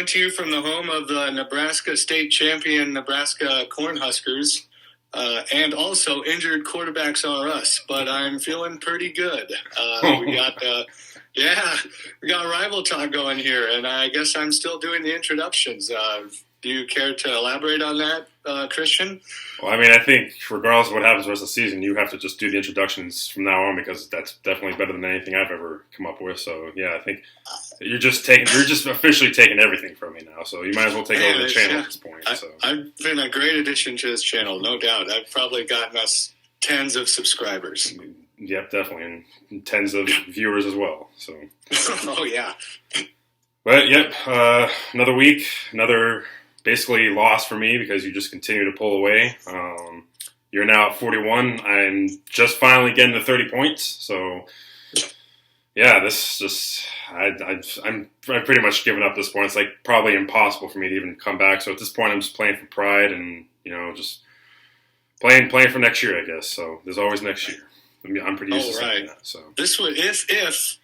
to you from the home of the Nebraska state champion Nebraska Cornhuskers, and also injured quarterbacks are us. But I'm feeling pretty good. We got rival talk going here, and I guess I'm still doing the introductions. Do you care to elaborate on that, Christian? Well, I mean, I think regardless of what happens the rest of the season, you have to just do the introductions from now on because that's definitely better than anything I've ever come up with. So, yeah, I think you're just officially taking everything from me now. So you might as well take over the channel at this point. I've been a great addition to this channel, no doubt. I've probably gotten us tens of subscribers. Yep, definitely, and tens of viewers as well. So. Oh yeah. But yep, another week, another. Basically lost for me because you just continue to pull away. You're now at 41. I'm just finally getting to 30 points. So, yeah, this just I'm pretty much giving up at this point. It's like probably impossible for me to even come back. So at this point, I'm just playing for pride and just playing for next year, I guess. So there's always next year. I'm pretty used to saying that. So this would if.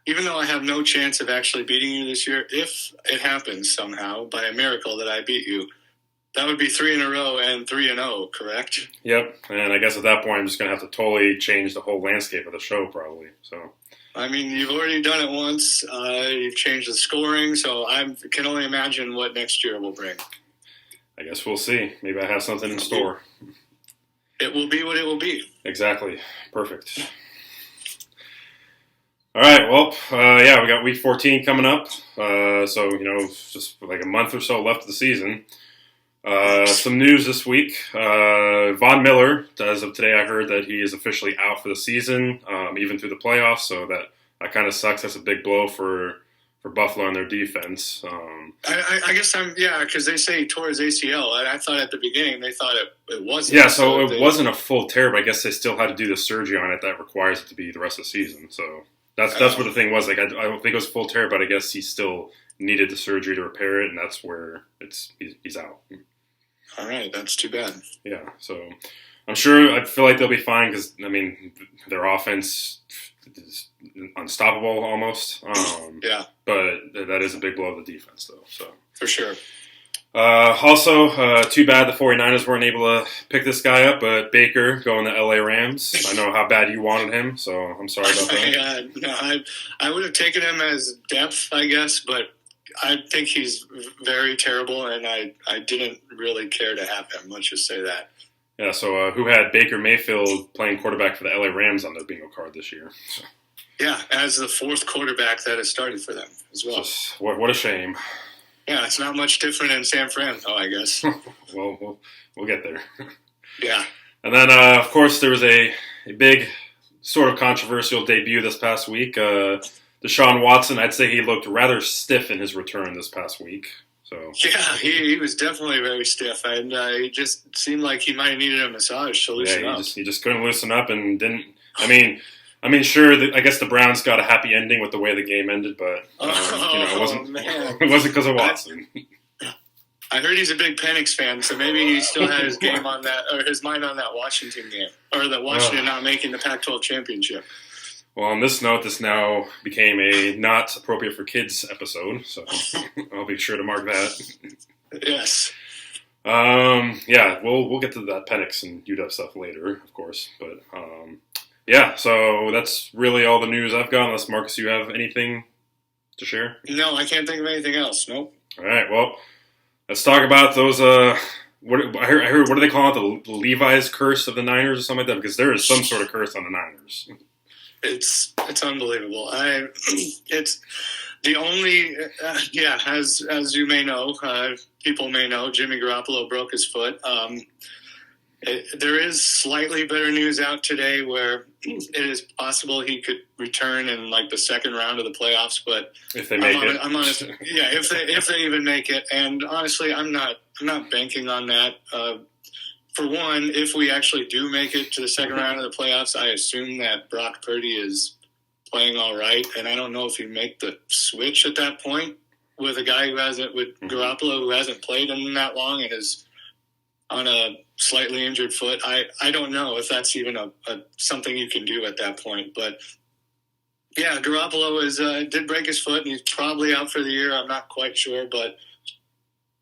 Even though I have no chance of actually beating you this year, if it happens somehow by a miracle that I beat you, that would be 3 in a row and 3-0, correct? Yep, and I guess at that point I'm just going to have to totally change the whole landscape of the show probably. So, I mean, you've already done it once. You've changed the scoring, so I can only imagine what next year will bring. I guess we'll see. Maybe I have something in store. It will be what it will be. Exactly. Perfect. All right, well, we got week 14 coming up, so, just like a month or so left of the season. Some news this week, Von Miller, as of today, I heard that he is officially out for the season, even through the playoffs, so that kind of sucks. That's a big blow for Buffalo and their defense. I guess because they say he tore his ACL, and I thought at the beginning they thought it wasn't. Yeah, so it wasn't a full tear, but I guess they still had to do the surgery on it that requires it to be the rest of the season, so... That's what the thing was. Like, I don't think it was full tear, but I guess he still needed the surgery to repair it, and that's where he's out. All right, that's too bad. Yeah, so I feel like they'll be fine because, I mean, their offense is unstoppable almost. Yeah. But that is a big blow to the defense, though. So for sure. Also, too bad the 49ers weren't able to pick this guy up, but Baker going to LA Rams. I know how bad you wanted him, so I'm sorry about that. I would have taken him as depth, I guess, but I think he's very terrible, and I didn't really care to have him. Let's just say that. Yeah, so who had Baker Mayfield playing quarterback for the LA Rams on their bingo card this year? So. Yeah, as the fourth quarterback that has started for them as well. What a shame. Yeah, it's not much different in San Fran, though, I guess. Well, we'll get there. Yeah. And then, of course, there was a big sort of controversial debut this past week. Deshaun Watson, I'd say he looked rather stiff in his return this past week. So yeah, he was definitely very stiff, and he just seemed like he might have needed a massage to loosen up. He just couldn't loosen up and didn't. I mean, sure. I guess the Browns got a happy ending with the way the game ended, but it wasn't. Man. It wasn't because of Watson. I heard he's a big Penix fan, so maybe he still had his game on that, or his mind on that Washington game, or that Washington not making the Pac-12 championship. Well, on this note, this now became a not appropriate for kids episode, so I'll be sure to mark that. Yes. Yeah, we'll get to that Penix and UW stuff later, of course, but. Yeah, so that's really all the news I've got, unless, Marcus, you have anything to share? No, I can't think of anything else. Nope. All right, well, let's talk about those, I heard, what do they call it, the Levi's curse of the Niners or something like that? Because there is some sort of curse on the Niners. It's unbelievable. It's the only, as you may know, people may know, Jimmy Garoppolo broke his foot. There is slightly better news out today where it is possible he could return in like the second round of the playoffs, but if they make it, I'm honest. Yeah, if they even make it, and honestly, I'm not banking on that. For one, if we actually do make it to the second round of the playoffs, I assume that Brock Purdy is playing all right, and I don't know if you make the switch at that point with a guy who hasn't, with Garoppolo who hasn't played in that long and is on a slightly injured foot. I don't know if that's even a something you can do at that point. But, yeah, Garoppolo did break his foot, and he's probably out for the year. I'm not quite sure. But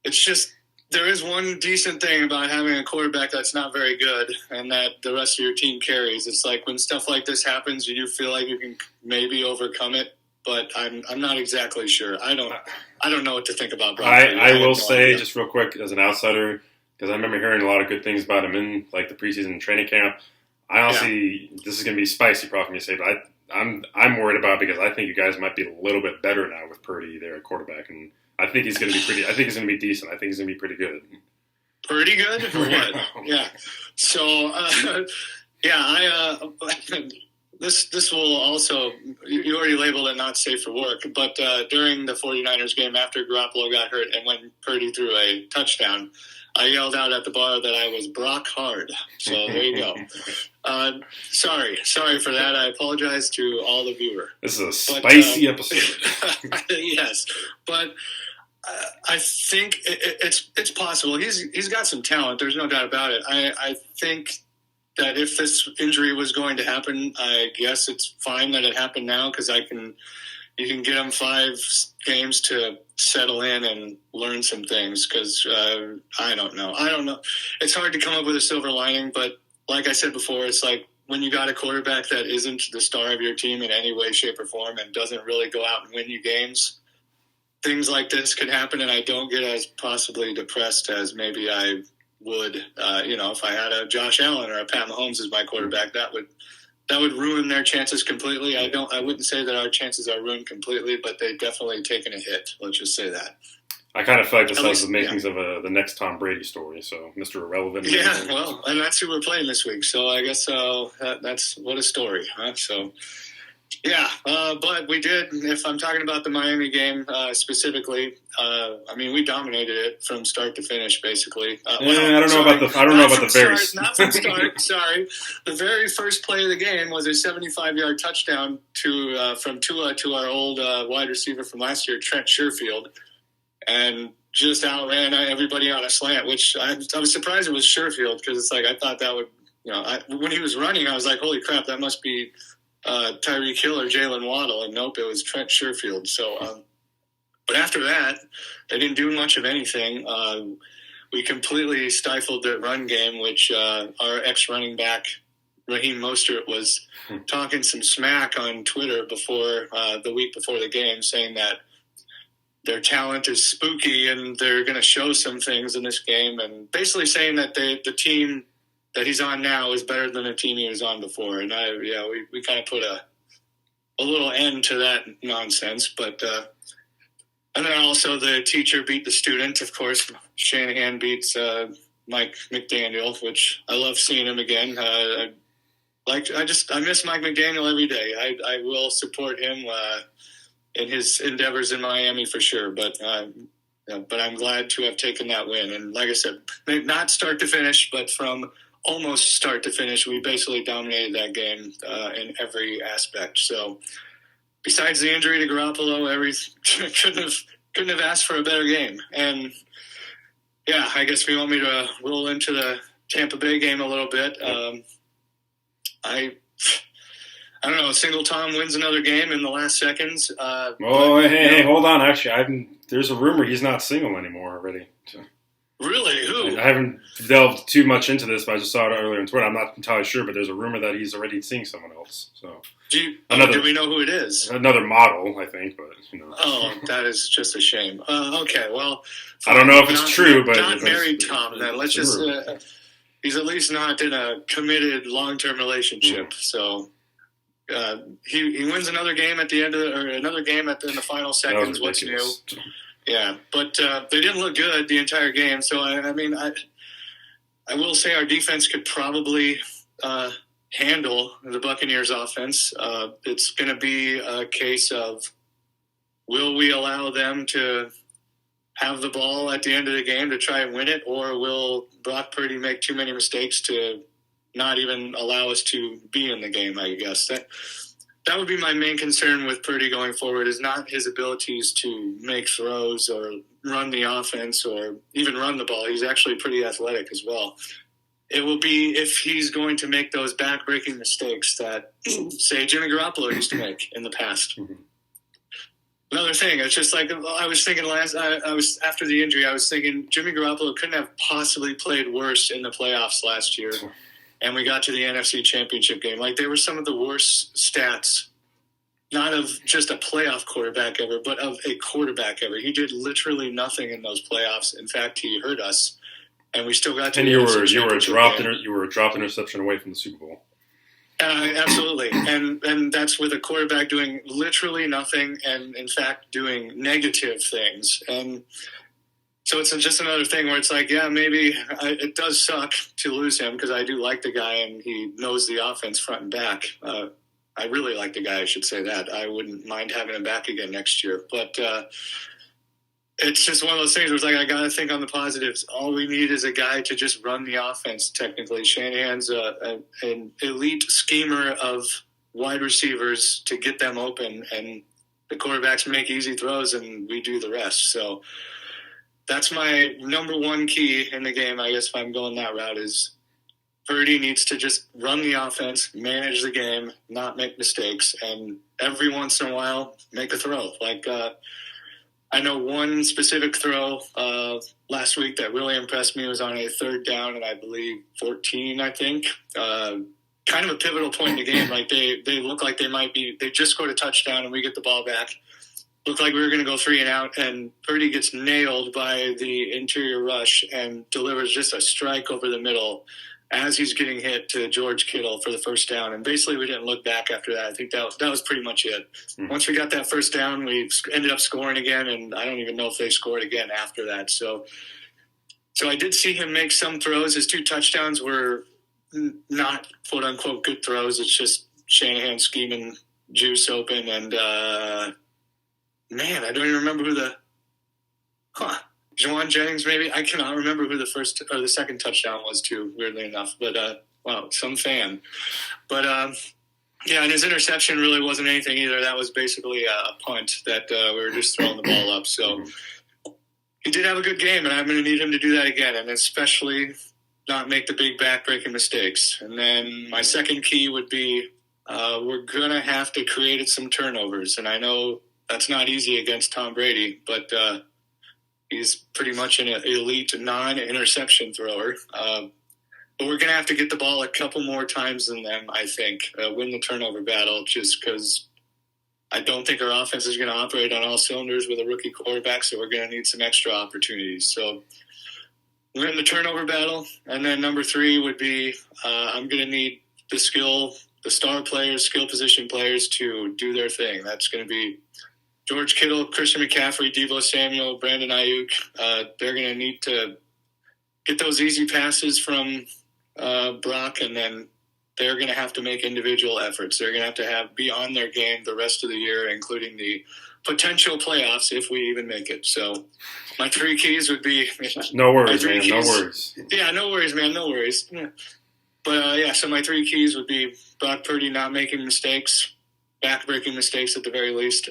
it's just there is one decent thing about having a quarterback that's not very good and that the rest of your team carries. It's like when stuff like this happens, you do feel like you can maybe overcome it, but I'm not exactly sure. I don't know what to think about Brock. I will say, just real quick, as an outsider, because I remember hearing a lot of good things about him in like the preseason training camp. I honestly, this is going to be spicy, probably for me to say, but I'm worried about it because I think you guys might be a little bit better now with Purdy there at quarterback, and I think he's going to be pretty. I think he's going to be decent. I think he's going to be pretty good. Pretty good or what? Yeah. So this will also, you already labeled it not safe for work, but during the 49ers game after Garoppolo got hurt and when Purdy threw a touchdown, I yelled out at the bar that I was Brock hard. So there you go. Sorry for that. I apologize to all the viewer. This is a spicy episode. Yes, but I think it's possible. He's got some talent. There's no doubt about it. I think that if this injury was going to happen, I guess it's fine that it happened now because you can get him 5 games to settle in and learn some things because I don't know. It's hard to come up with a silver lining, but like I said before, it's like when you got a quarterback that isn't the star of your team in any way, shape, or form and doesn't really go out and win you games, things like this could happen, and I don't get as possibly depressed as maybe I would, if I had a Josh Allen or a Pat Mahomes as my quarterback. That would ruin their chances completely. I wouldn't say that our chances are ruined completely, but they've definitely taken a hit. Let's just say that. I kind of feel like this has the makings of the next Tom Brady story. So Mr. Irrelevant. Yeah, well, and that's who we're playing this week. So I guess that's what a story, huh? So. Yeah, but we did. If I'm talking about the Miami game specifically, we dominated it from start to finish, basically. I don't know about the very not from start. Sorry, the very first play of the game was a 75-yard touchdown from Tua to our old wide receiver from last year, Trent Sherfield, and just outran everybody on a slant. Which I was surprised it was Sherfield because it's like I thought that would, when he was running, I was like, holy crap, that must be Tyreek Hill or Jalen Waddle, and nope, it was Trent Sherfield. So, but after that, they didn't do much of anything. We completely stifled their run game, which our ex-running back, Raheem Mostert, was talking some smack on Twitter before the week before the game, saying that their talent is spooky and they're going to show some things in this game, and basically saying that the team that he's on now is better than the team he was on before. And we kind of put a little end to that nonsense. But and then also the teacher beat the student. Of course, Shanahan beats Mike McDaniel, which I love seeing him again. I miss Mike McDaniel every day. I will support him in his endeavors in Miami for sure. But I'm glad to have taken that win. And like I said, not start to finish, but from almost start to finish, we basically dominated that game in every aspect. So, besides the injury to Garoppolo, couldn't have asked for a better game. And yeah, I guess we want me to roll into the Tampa Bay game a little bit. I don't know. Single Tom wins another game in the last seconds. Hey, hold on. Actually, there's a rumor he's not single anymore already. So. Really? Who? I haven't delved too much into this, but I just saw it earlier on Twitter. I'm not entirely sure, but there's a rumor that he's already seeing someone else. So, do we know who it is? Another model, I think, but Oh, that is just a shame. Okay, well, I don't know if it's true, but not married Tom. Then let's just. He's at least not in a committed long-term relationship. So he wins another game at the end in the final seconds. What's new? Yeah, but they didn't look good the entire game. So, I will say our defense could probably handle the Buccaneers' offense. It's going to be a case of will we allow them to have the ball at the end of the game to try and win it, or will Brock Purdy make too many mistakes to not even allow us to be in the game, I guess. That would be my main concern with Purdy going forward, is not his abilities to make throws or run the offense or even run the ball. He's actually pretty athletic as well. It will be if he's going to make those back-breaking mistakes that, say, Jimmy Garoppolo used to make in the past. another thing. It's just like I was thinking I was after the injury. I was thinking Jimmy Garoppolo couldn't have possibly played worse in the playoffs last year, and we got to the NFC Championship game. Like, they were some of the worst stats, not of just a playoff quarterback ever, but of a quarterback ever. He did literally nothing in those playoffs. In fact, he hurt us, and we still got to. And the you NFC were a drop game. interception away from the Super Bowl. Absolutely, and that's with a quarterback doing literally nothing, and in fact doing negative things. And so it's just another thing where it's like, yeah, maybe it does suck to lose him, because I do like the guy and he knows the offense front and back. I really like the guy, I should say that. I wouldn't mind having him back again next year. But it's just one of those things where it's like, I got to think on the positives. All we need is a guy to just run the offense, technically. Shanahan's an elite schemer of wide receivers to get them open, and the quarterbacks make easy throws, and we do the rest. So that's my number one key in the game, I guess, if I'm going that route, is Purdy needs to just run the offense, manage the game, not make mistakes, and every once in a while make a throw. Like, I know one specific throw last week that really impressed me was on a 3rd down, and I believe 14, I think. Kind of a pivotal point in the game. Like, they look like they just scored a touchdown, and we get the ball back. Looked like we were going to go 3 and out, and Purdy gets nailed by the interior rush and delivers just a strike over the middle as he's getting hit to George Kittle for the 1st down. And basically we didn't look back after that. I think that was pretty much it. Mm-hmm. Once we got that 1st down, we ended up scoring again, and I don't even know if they scored again after that. So I did see him make some throws. His 2 touchdowns were not quote-unquote good throws. It's just Shanahan scheming juice open. And, man, I don't even remember who Juwan Jennings, maybe. I cannot remember who the 1st or the 2nd touchdown was, too, weirdly enough. But, wow, some fan. But, yeah, and his interception really wasn't anything either. That was basically a punt that we were just throwing the ball up. So he did have a good game, and I'm going to need him to do that again, and especially not make the big back-breaking mistakes. And then my second key would be we're going to have to create some turnovers. And I know that's not easy against Tom Brady, but he's pretty much an elite non-interception thrower. But we're going to have to get the ball a couple more times than them, I think, win the turnover battle, just because I don't think our offense is going to operate on all cylinders with a rookie quarterback, so we're going to need some extra opportunities. So we're in the turnover battle. And then number 3 would be I'm going to need the star players, skill position players to do their thing. That's going to be George Kittle, Christian McCaffrey, Deebo Samuel, Brandon Ayuk. They're going to need to get those easy passes from Brock, and then they're going to have to make individual efforts. They're going to have to be on their game the rest of the year, including the potential playoffs if we even make it. So my 3 keys would be... No worries, man. No worries. Yeah, no worries, man. No worries. Yeah. But, so my 3 keys would be Brock Purdy not making mistakes, back-breaking mistakes at the very least,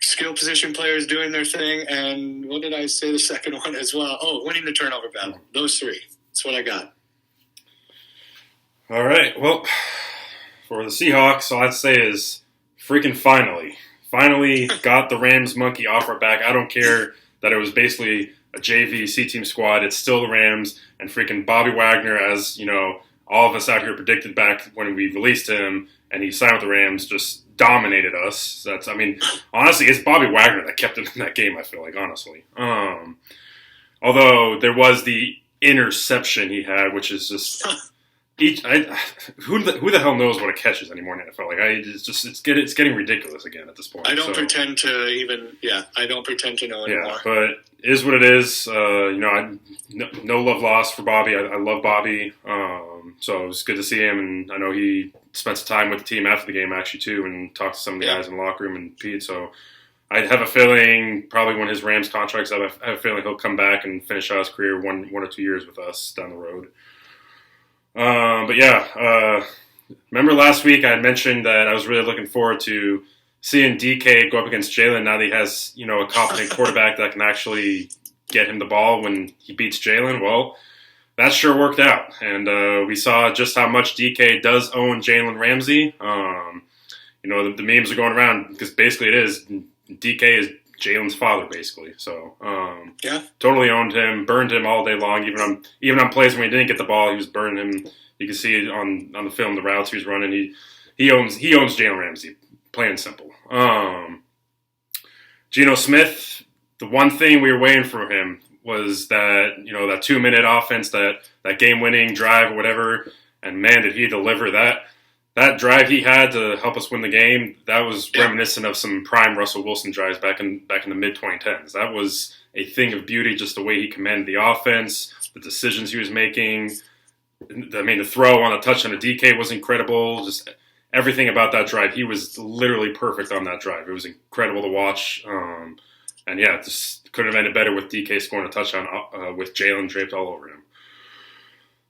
skill position players doing their thing, and what did I say the second one as well? Oh, winning the turnover battle. Those 3. That's what I got. All right. Well, for the Seahawks, all I'd say is freaking finally got the Rams monkey off our back. I don't care that it was basically a JV C-team squad. It's still the Rams, and freaking Bobby Wagner, as you know, all of us out here predicted back when we released him and he signed with the Rams, just dominated us. Honestly, it's Bobby Wagner that kept him in that game, I feel like, honestly. Although there was the interception he had, which is just... who the hell knows what a catch is anymore in the NFL? Like, it's getting ridiculous again at this point. I don't pretend to know anymore. Yeah, but it is what it is. No love lost for Bobby. I love Bobby. So it was good to see him, and I know he spent some time with the team after the game actually too, and talked to some of the guys in the locker room and Pete. So I have a feeling probably when his Rams contract's up, I have a feeling he'll come back and finish out his career one or 2 years with us down the road. Remember last week I had mentioned that I was really looking forward to seeing DK go up against Jalen now that he has, a competent quarterback that can actually get him the ball when he beats Jalen. Well, that sure worked out. And we saw just how much DK does own Jalen Ramsey. the memes are going around because basically it is DK is Jalen's father, basically. So totally owned him, burned him all day long. Even on plays when he didn't get the ball, he was burning him. You can see it on the film, the routes he was running. He owns Jalen Ramsey, plain and simple. Geno Smith, the one thing we were waiting for him was that that 2-minute offense, that game-winning drive or whatever. And man, did he deliver that. That drive he had to help us win the game, that was reminiscent of some prime Russell Wilson drives back in the mid-2010s. That was a thing of beauty, just the way he commanded the offense, the decisions he was making. The throw on a touchdown to DK was incredible. Just everything about that drive, he was literally perfect on that drive. It was incredible to watch. Just couldn't have ended better with DK scoring a touchdown with Jalen draped all over him.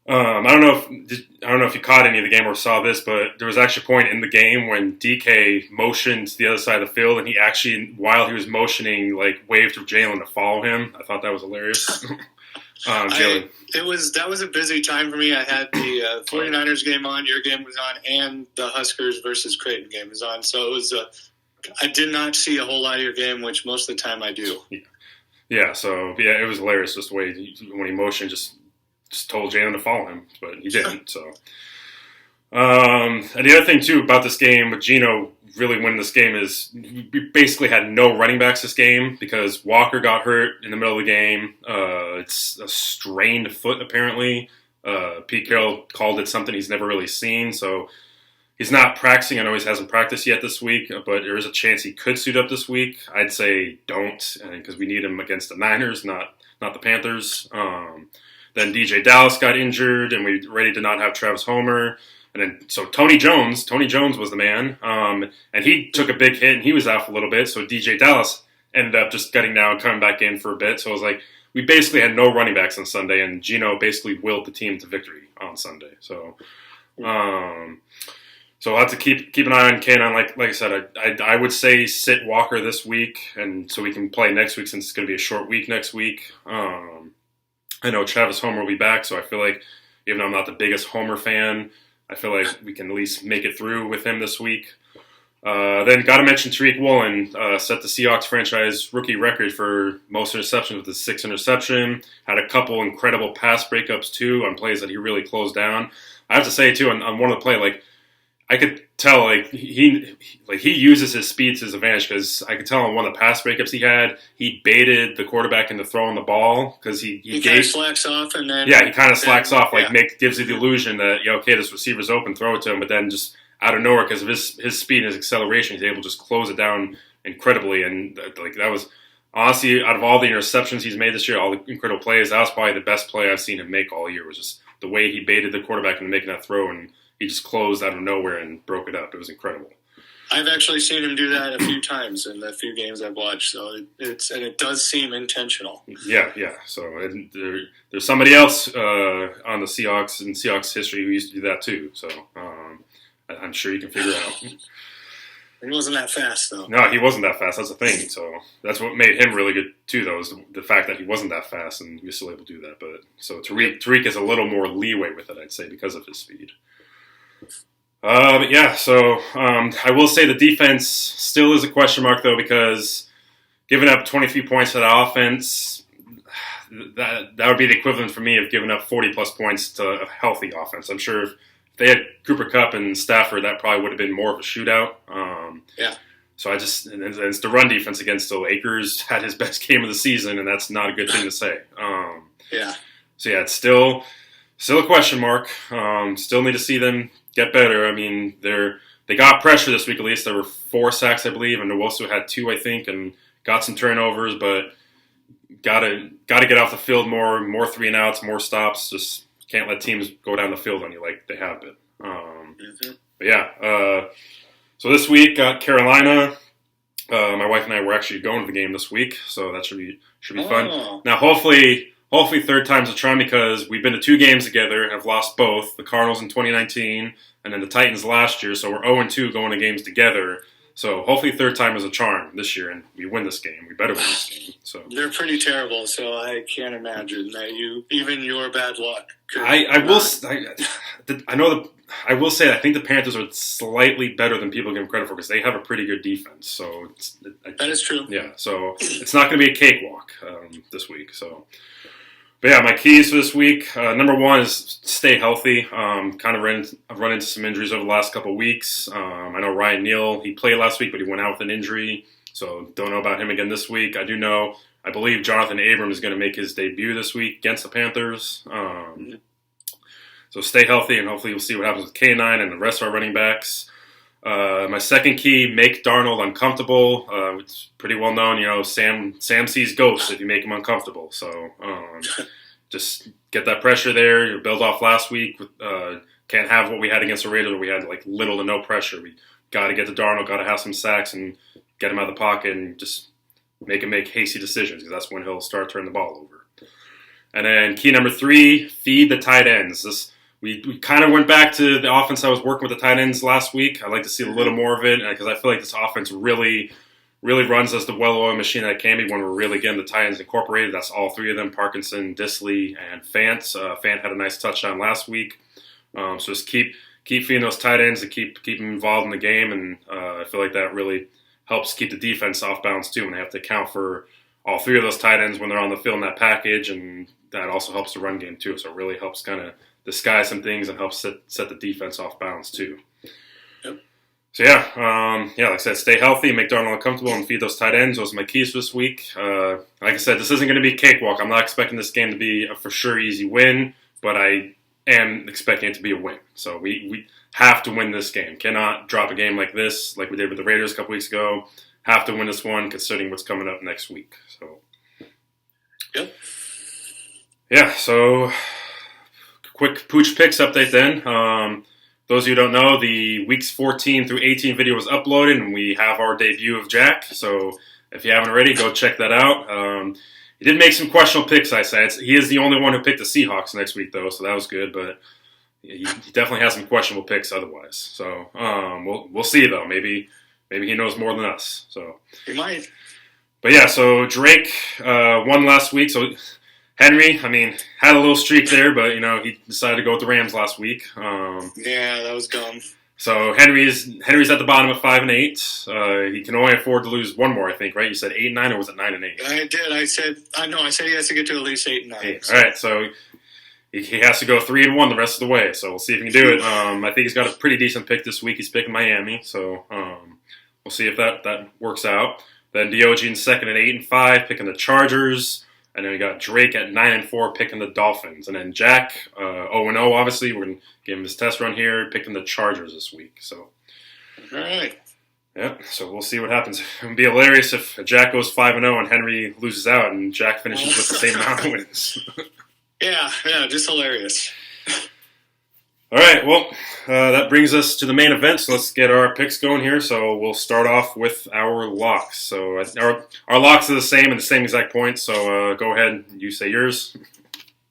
I don't know if you caught any of the game or saw this, but there was actually a point in the game when DK motioned to the other side of the field, and he actually, while he was motioning, waved to Jalen to follow him. I thought that was hilarious. That was a busy time for me. I had the 49ers game on, your game was on, and the Huskers versus Creighton game was on. So it was I did not see a whole lot of your game, which most of the time I do. Yeah. So it was hilarious just the way when he motioned, just told Jalen to follow him, but he didn't. So, and the other thing too about this game with Geno really winning this game is we basically had no running backs this game because Walker got hurt in the middle of the game. It's a strained foot apparently. Pete Carroll called it something he's never really seen, so he's not practicing. I know he hasn't practiced yet this week, but there is a chance he could suit up this week. I'd say don't, because we need him against the Niners, not the Panthers. Then DJ Dallas got injured, and we ready to not have Travis Homer. And then so Tony Jones was the man, and he took a big hit, and he was out for a little bit. So DJ Dallas ended up just gutting down, coming back in for a bit. So it was like we basically had no running backs on Sunday, and Geno basically willed the team to victory on Sunday. So, so I'll have to keep an eye on Ken. Like I said, I would say sit Walker this week, and so we can play next week since it's going to be a short week next week. I know Travis Homer will be back, so I feel like even though I'm not the biggest Homer fan, I feel like we can at least make it through with him this week. Then got to mention Tariq Woolen set the Seahawks franchise rookie record for most interceptions with his 6th interception. Had a couple incredible pass breakups too on plays that he really closed down. I have to say too on one of the play, I could tell he uses his speed to his advantage because I could tell on one of the pass breakups he baited the quarterback into throwing the ball because he kind of slacks off and then he kind of slacks off gives you the illusion that this receiver's open, throw it to him, but then just out of nowhere because of his speed and his acceleration, he's able to just close it down incredibly. And that was honestly, out of all the interceptions he's made this year, all the incredible plays, that was probably the best play I've seen him make all year. Was just the way he baited the quarterback into making that throw, and he just closed out of nowhere and broke it up. It was incredible. I've actually seen him do that a few times in the few games I've watched, so it does seem intentional. Yeah. So there's somebody else on the Seahawks in Seahawks history who used to do that too. So I'm sure you can figure it out. He wasn't that fast, though. No, he wasn't that fast. That's the thing. So that's what made him really good too, though, is the fact that he wasn't that fast and he was still able to do that. But so Tariq has a little more leeway with it, I'd say, because of his speed. I will say the defense still is a question mark, though, because giving up 23 points to the offense, that would be the equivalent for me of giving up 40-plus points to a healthy offense. I'm sure if they had Cooper Kupp and Stafford, that probably would have been more of a shootout. So and it's the run defense against still. Akers had his best game of the season, and that's not a good thing to say. It's still a question mark. Still need to see them get better. I mean, they got pressure this week at least. There were 4 sacks, I believe, and Nwosu had 2, I think, and got some turnovers, but gotta get off the field more 3-and-outs, more stops. Just can't let teams go down the field on you like they have been. So this week got Carolina. My wife and I were actually going to the game this week, so that should be fun. Now, hopefully third time's a charm because we've been to 2 games together and have lost both. The Cardinals in 2019 and then the Titans last year. So we're 0-2 going to games together. So hopefully third time is a charm this year and we win this game. We better win this game. So they're pretty terrible, so I can't imagine that even your bad luck. I know I will say I think the Panthers are slightly better than people give them credit for because they have a pretty good defense. So that is true. Yeah, so it's not going to be a cakewalk this week. So, but yeah, my keys for this week. Number one is stay healthy. Kind of run into some injuries over the last couple of weeks. I know Ryan Neal, he played last week, but he went out with an injury. So don't know about him again this week. I believe Jonathan Abram is going to make his debut this week against the Panthers. So stay healthy, and hopefully we'll see what happens with K9 and the rest of our running backs. My second key, make Darnold uncomfortable. It's pretty well known, Sam sees ghosts if you make him uncomfortable. So just get that pressure there. You build off last week. Can't have what we had against the Raiders where we had like little to no pressure. We got to get to Darnold, got to have some sacks and get him out of the pocket and just make him make hasty decisions because that's when he'll start turning the ball over. And then key number 3, feed the tight ends. We kind of went back to the offense I was working with the tight ends last week. I'd like to see a little more of it because I feel like this offense really runs as the well-oiled machine that it can be when we're really getting the tight ends incorporated. That's all 3 of them, Parkinson, Disley, and Fant. Fant had a nice touchdown last week. So just keep feeding those tight ends and keep them involved in the game. And I feel like that really helps keep the defense off balance too when they have to account for all 3 of those tight ends when they're on the field in that package. And that also helps the run game too. So it really helps kind of disguise some things and help set the defense off balance too. Yep. So like I said, stay healthy, make Darnold uncomfortable, and feed those tight ends. Those are my keys for this week. Like I said, this isn't going to be a cakewalk. I'm not expecting this game to be a for sure easy win, but I am expecting it to be a win. So we have to win this game. Cannot drop a game like this, like we did with the Raiders a couple weeks ago. Have to win this one, considering what's coming up next week. So. Yep. Yeah. So. Quick Pooch Picks update then. Those of you who don't know, the weeks 14 through 18 video was uploaded, and we have our debut of Jack. So if you haven't already, go check that out. He did make some questionable picks, I said. He is the only one who picked the Seahawks next week, though, so that was good. But he definitely has some questionable picks otherwise. So we'll see, though. Maybe he knows more than us. So he might. But yeah, so Drake won last week, so... Henry, had a little streak there, but, he decided to go with the Rams last week. Yeah, that was dumb. So Henry's at the bottom of 5-8. He can only afford to lose one more, I think, right? You said 8-9, or was it 9-8? I did. I said he has to get to at least 8-9. So. All right, so he has to go 3-1 the rest of the way. So we'll see if he can do it. I think he's got a pretty decent pick this week. He's picking Miami, so we'll see if that works out. Then Diogenes in second at 8-5, picking the Chargers. And then we got Drake at 9-4 picking the Dolphins. And then Jack, 0-0, obviously. We're going to give him his test run here, picking the Chargers this week. So, all right. Yep, so we'll see what happens. It would be hilarious if Jack goes 5-0 and Henry loses out and Jack finishes with the same amount of wins. Yeah, just hilarious. All right, well, that brings us to the main event, so let's get our picks going here. So we'll start off with our locks. So our locks are the same and the same exact points, so go ahead, you say yours.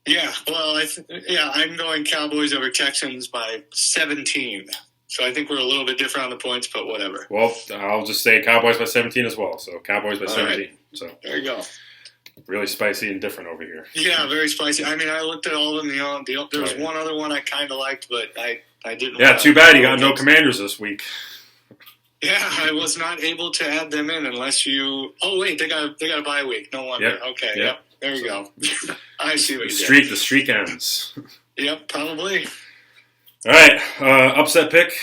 Yeah, well, I'm going Cowboys over Texans by 17. So I think we're a little bit different on the points, but whatever. Well, I'll just say Cowboys by 17 as well, so Cowboys by 17. Right. So there you go. Really spicy and different over here. Yeah, very spicy. I looked at all of them. There was one other one I kind of liked, but I didn't. Yeah, too bad you got no Commanders this week. Yeah, I was not able to add them in unless you. Oh wait, they got a bye week. No wonder. Yep. Okay. Yep. There we go. I see what you did. The streak ends. Yep, probably. All right, upset pick.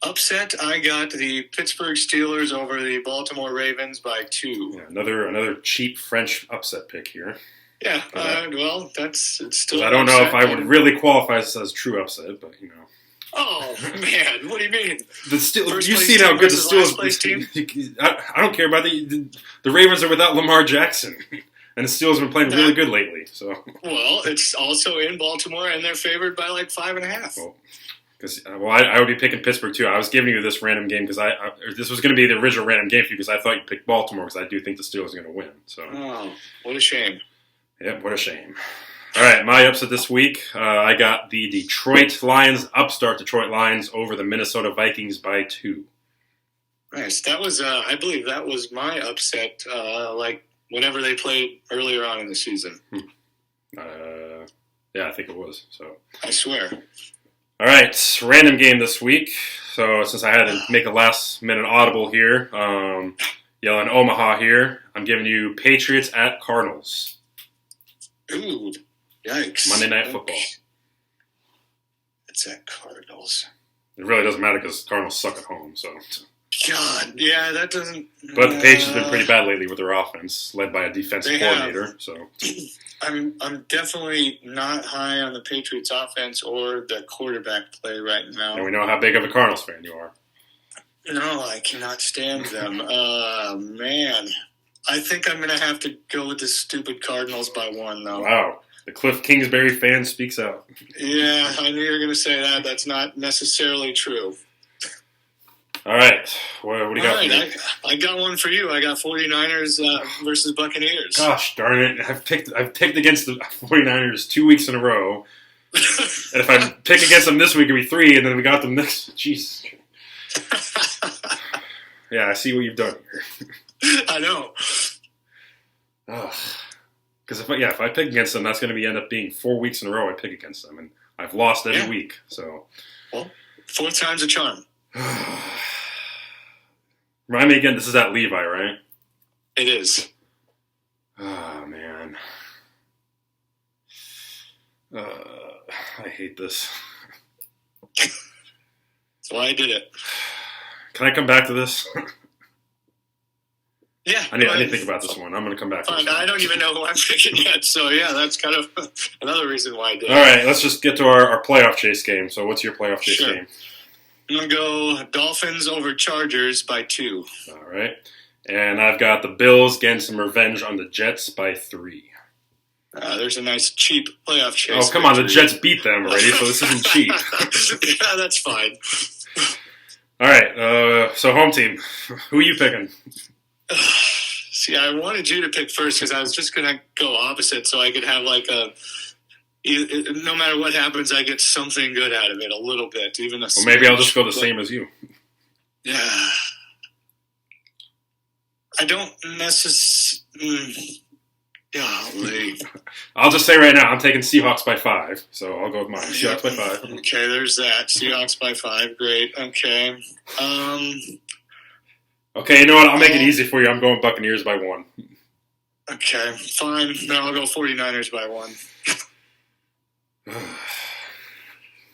Upset, I got the Pittsburgh Steelers over the Baltimore Ravens by 2. Yeah, another cheap French upset pick here. Yeah, well, it's still. I don't know if I would really qualify this as true upset, but Oh man, what do you mean? You see how good the Steelers. I don't care about the Ravens are without Lamar Jackson, and the Steelers have been playing really good lately. So well, it's also in Baltimore, and they're favored by like 5.5. I would be picking Pittsburgh too. I was giving you this random game because this was going to be the original random game for you because I thought you picked Baltimore because I do think the Steelers are going to win. So what a shame. Yep, what a shame. All right, my upset this week, I got the Detroit Lions, upstart Detroit Lions over the Minnesota Vikings by 2. Nice. That was, I believe that was my upset, like whenever they played earlier on in the season. Yeah, I think it was. So I swear. All right, random game this week. So since I had to make a last-minute audible here, yelling Omaha here, I'm giving you Patriots at Cardinals. Ooh, yikes. Monday Night Football. It's at Cardinals. It really doesn't matter because Cardinals suck at home. So, God, yeah, that doesn't... but the Patriots have been pretty bad lately with their offense, led by a defensive They coordinator. have. So, I'm definitely not high on the Patriots offense or the quarterback play right now. and we know how big of a Cardinals fan you are. No, I cannot stand them. Man. I think I'm going to have to go with the stupid Cardinals by 1, though. Wow, the Cliff Kingsbury fan speaks out. Yeah, I knew you were going to say that. That's not necessarily true. All right, what do you got for me? I got one for you. I got 49ers versus Buccaneers. Gosh darn it, I've picked against the 49ers 2 weeks in a row. And if I pick against them this week, it'll be 3, and then we got them next. Jeez. Yeah, I see what you've done here. I know. Because if I pick against them, that's going to end up being 4 weeks in a row I pick against them, and I've lost every week. So, well, 4 times a charm. Remind me again. This is at Levi, right? It is. Oh man, I hate this. That's why I did it. Can I come back to this? Yeah. I need to think about this one. I'm going to come back to this one. I don't even know who I'm picking yet, so yeah, that's kind of another reason why I did it. All right, let's just get to our playoff chase game. So what's your playoff chase game? I'm going to go Dolphins over Chargers by 2. All right. And I've got the Bills getting some revenge on the Jets by 3. There's a nice cheap playoff chase. Oh, come on. The Jets beat them already, so this isn't cheap. Yeah, that's fine. All right. So home team. Who are you picking? See, I wanted you to pick first because I was just going to go opposite so I could have like no matter what happens, I get something good out of it, a little bit, even a Well, maybe I'll just go the same as you. Yeah. I don't necessarily... Golly. I'll just say right now, I'm taking Seahawks by 5, so I'll go with mine. Seahawks by 5. Okay, there's that. Seahawks by 5. Great. Okay. Okay, you know what? I'll make it easy for you. I'm going Buccaneers by 1. Okay, fine. Then I'll go 49ers by 1.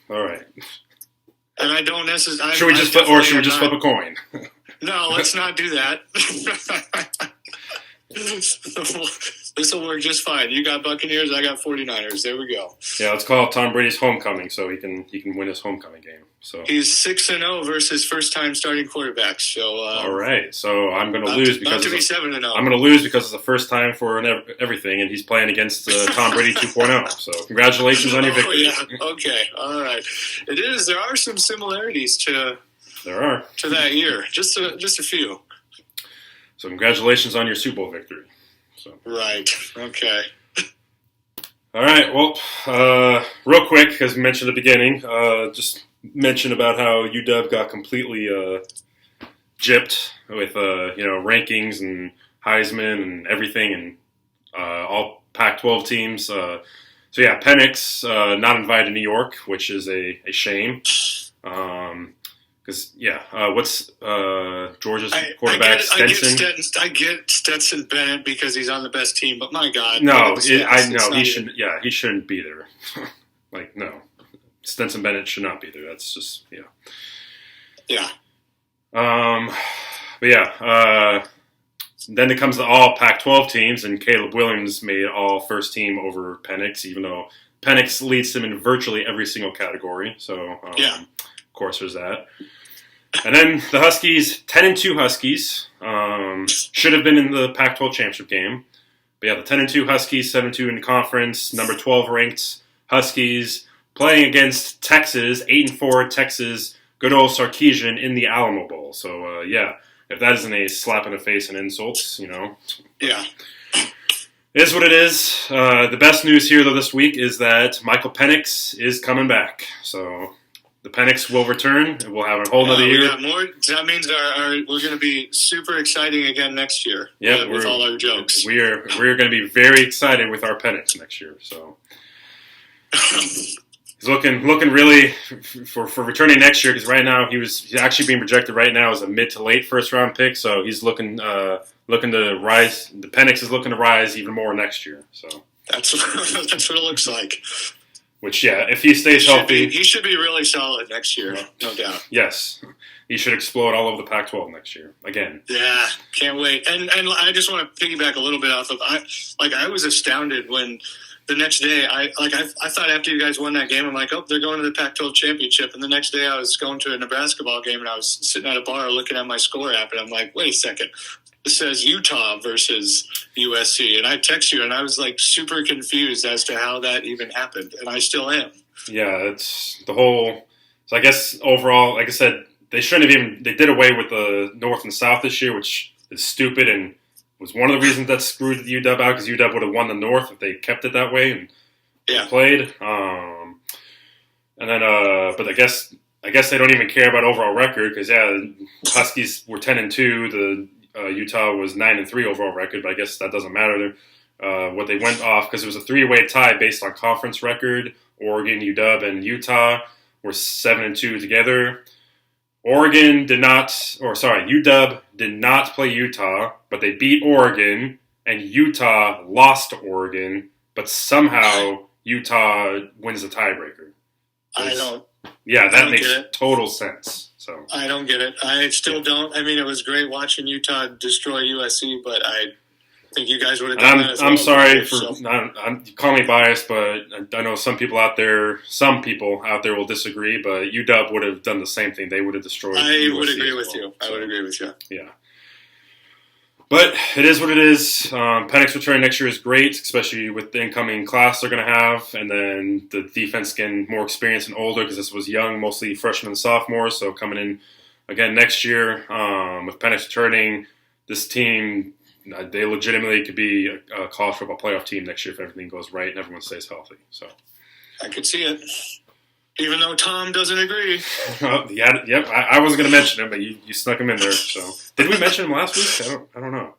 All right. And I don't necessarily... Should we just flip a coin? No, let's not do that. This will work just fine. You got Buccaneers, I got 49ers. There we go. Yeah, let's call it Tom Brady's homecoming so he can win his homecoming game. So he's 6-0 versus first-time starting quarterbacks. So all right, so I'm going to lose because to be 7-0. I'm going to lose because it's the first time for everything, and he's playing against Tom Brady 2.0. So congratulations on your victory. Yeah. Okay. All right. It is. There are some similarities to that year. Just a few. So congratulations on your Super Bowl victory. So right. Okay. All right. Well, real quick, as mentioned at the beginning, just mention about how UW got completely gypped with rankings and Heisman and everything, and all Pac-12 teams. So yeah, Penix not invited to New York, which is a shame. Because what's Georgia's quarterback Stetson? I get Stetson Bennett because he's on the best team, but my God, he shouldn't be there. No, Stetson Bennett should not be there. That's just yeah. Then it comes to all Pac-12 teams, and Caleb Williams made all first team over Penix, even though Penix leads him in virtually every single category. So of course, there's that. And then the Huskies, 10-2 Huskies, should have been in the Pac-12 championship game. But yeah, the 10-2 Huskies, 7-2 in the conference, number 12 ranked Huskies, playing against Texas, 8-4 Texas, good old Sarkisian in the Alamo Bowl. So if that isn't a slap in the face and insults, Yeah. It is what it is. The best news here, though, this week is that Michael Penix is coming back. So the Penix will return, and we'll have a whole other year. Got more. That means we're going to be super exciting again next year. Yeah, with all our jokes. We're going to be very excited with our Penix next year. So He's looking really for returning next year because right now he's actually being projected right now as a mid to late first round pick. So he's looking to rise. The Penix is looking to rise even more next year. So that's what it looks like. Which if he stays healthy, he should be really solid next year, no doubt. Yes, he should explode all over the Pac-12 next year again. Yeah, can't wait. And I just want to piggyback a little bit off of I was astounded when. The next day, I thought after you guys won that game, I'm like, oh, they're going to the Pac-12 championship. And the next day, I was going to a Nebraska ball game, and I was sitting at a bar looking at my score app, and I'm like, wait a second, this says Utah versus USC, and I text you, and I was like super confused as to how that even happened, and I still am. Yeah, it's the whole. So I guess overall, like I said, they shouldn't have even. They did away with the North and South this year, which is stupid and was one of the reasons that screwed UW out because UW would have won the North if they kept it that way and played. And then, but I guess they don't even care about overall record because Huskies were 10-2, the Utah was 9-3 overall record, but I guess that doesn't matter. What they went off because it was a 3-way tie based on conference record. Oregon, UW, and Utah were 7-2 together. UW did not play Utah, but they beat Oregon, and Utah lost to Oregon, but somehow Utah wins the tiebreaker. That makes total sense. So I don't get it. I still don't. I mean, it was great watching Utah destroy USC, but I think you guys would have done that as well. I'm sorry you call me biased, but I know some people out there will disagree, but UW would have done the same thing. They would have destroyed USC would agree with you. I would agree with you. Yeah. But it is what it is. Penix return next year is great, especially with the incoming class they're going to have, and then the defense getting more experienced and older because this was young, mostly freshmen and sophomores, so coming in again next year with Penix returning, this team... They legitimately could be a college football playoff team next year if everything goes right and everyone stays healthy. So I could see it, even though Tom doesn't agree. I wasn't going to mention him, but you snuck him in there. So did we mention him last week? I don't know.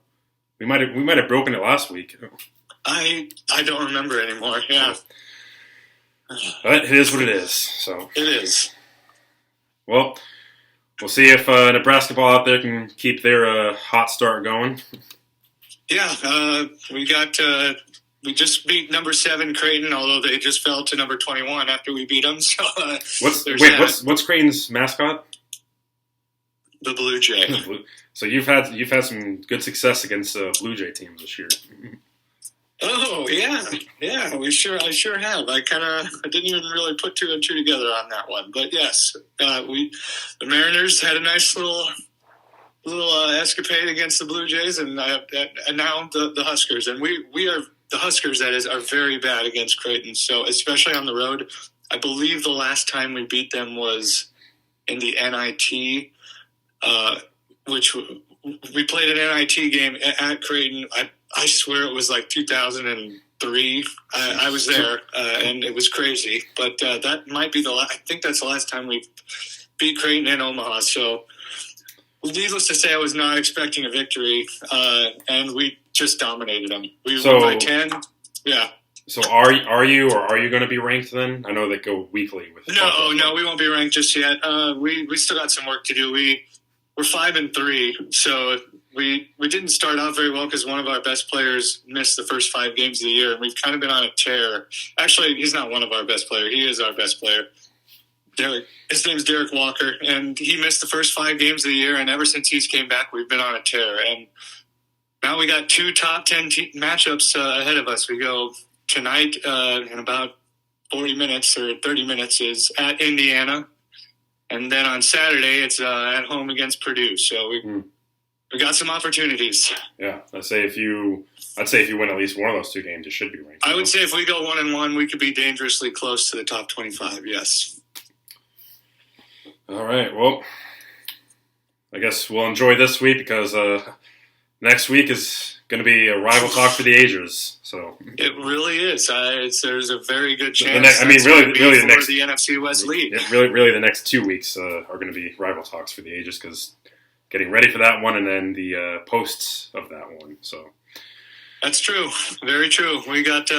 We might have broken it last week. I don't remember anymore. Yeah, but it is what it is. So it is. Well, we'll see if Nebraska ball out there can keep their hot start going. Yeah, we just beat number 7 Creighton, although they just fell to number 21 after we beat them. So what's Creighton's mascot? The Blue Jay. So you've had some good success against Blue Jay teams this year. Oh yeah, I sure have. I didn't even really put 2 and 2 together on that one, but yes, the Mariners had a nice little escapade against the Blue Jays, and now the Huskers, and we are the Huskers. That is, are very bad against Creighton. So especially on the road, I believe the last time we beat them was in the NIT, which we played an NIT game at Creighton. I swear it was like 2003. I was there, and it was crazy. But that might be I think that's the last time we beat Creighton in Omaha. So. Needless to say, I was not expecting a victory, and we just dominated them. We won by 10. Yeah. So are you going to be ranked then? I know they go weekly with. No, we won't be ranked just yet. We still got some work to do. We're 5-3, so we didn't start out very well because one of our best players missed the first 5 games of the year, and we've kind of been on a tear. Actually, he's not one of our best players. He is our best player. His name's Derek Walker, and he missed the first 5 games of the year, and ever since he's came back, we've been on a tear. And now we got 2 top 10 matchups ahead of us. We go tonight in about 40 minutes or 30 minutes is at Indiana, and then on Saturday it's at home against Purdue. So we got some opportunities. Yeah, I'd say if you win at least one of those 2 games, you should be ranked. I would say if we go 1-1, we could be dangerously close to the top 25. Yes. All right, well, I guess we'll enjoy this week because next week is going to be a rival talk for the ages. So it really is. There's a very good chance. The NFC West lead. Really, the next 2 weeks are going to be rival talks for the ages because getting ready for that one and then the posts of that one. So that's true. Very true. We got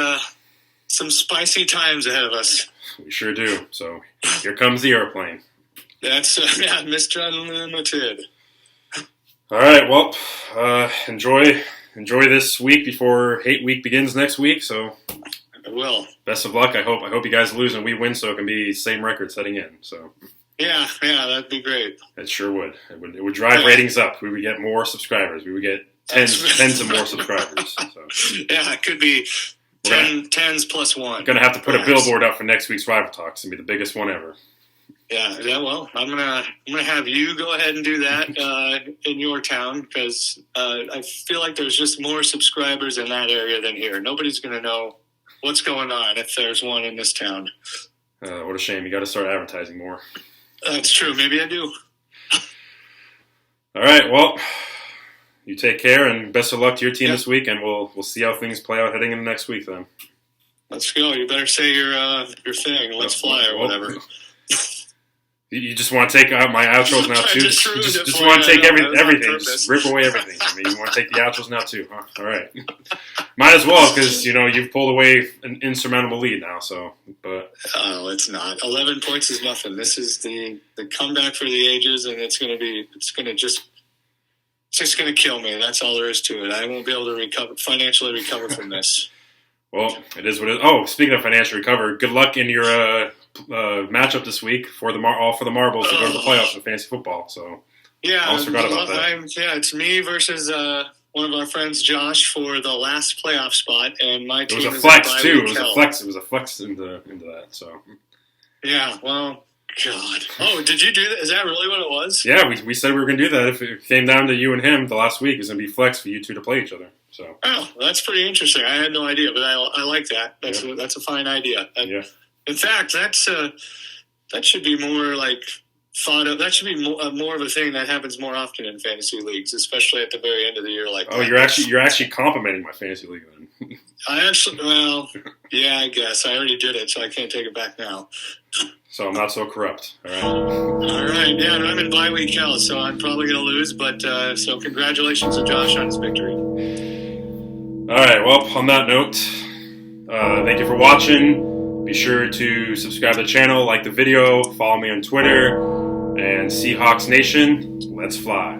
some spicy times ahead of us. We sure do. So here comes the airplane. That's Mr. Unlimited. All right. Well, enjoy this week before Hate Week begins next week. So I will. Best of luck. I hope you guys lose and we win, so it can be same records heading in. So yeah, that'd be great. It sure would. It would drive ratings up. We would get more subscribers. We would get tens of more subscribers. So. Yeah, it could be 10s plus one. I'm gonna have to put a billboard up for next week's Rival Talks. It'll be the biggest one ever. Yeah. Well, I'm gonna have you go ahead and do that in your town because I feel like there's just more subscribers in that area than here. Nobody's gonna know what's going on if there's one in this town. What a shame. You got to start advertising more. That's true. Maybe I do. All right. Well, you take care and best of luck to your team this week, and we'll see how things play out heading into next week. Then let's go. You better say your thing. Let's fly or whatever. You just want to take out my outros now too. Just want to take everything. Just rip away everything. I mean, you want to take the outros now too, huh? All right. Might as well because you've pulled away an insurmountable lead now. So, but it's not. 11 points is nothing. This is the comeback for the ages, and it's going to just going to kill me. That's all there is to it. I won't be able to financially recover from this. Well, it is what it is. Oh, speaking of financial recover, good luck in your matchup this week for the marbles to go to the playoffs in fantasy football. So yeah, I almost forgot about that. It's me versus one of our friends, Josh, for the last playoff spot, and my team. It was a flex too. It was a flex into that. So yeah, well, God. Oh, did you do that? Is that really what it was? Yeah, we said we were going to do that. If it came down to you and him, the last week is going to be flex for you two to play each other. So that's pretty interesting. I had no idea, but I like that. That's a fine idea. Yeah. In fact, that should be more like thought of. That should be more of a thing that happens more often in fantasy leagues, especially at the very end of the year. Like, you're actually complimenting my fantasy league then. I guess I already did it, so I can't take it back now. So I'm not so corrupt. All right. Yeah, and I'm in bye week hell, so I'm probably going to lose. But so congratulations to Josh on his victory. All right. Well, on that note, thank you for watching. Be sure to subscribe to the channel, like the video, follow me on Twitter, and Seahawks Nation, let's fly.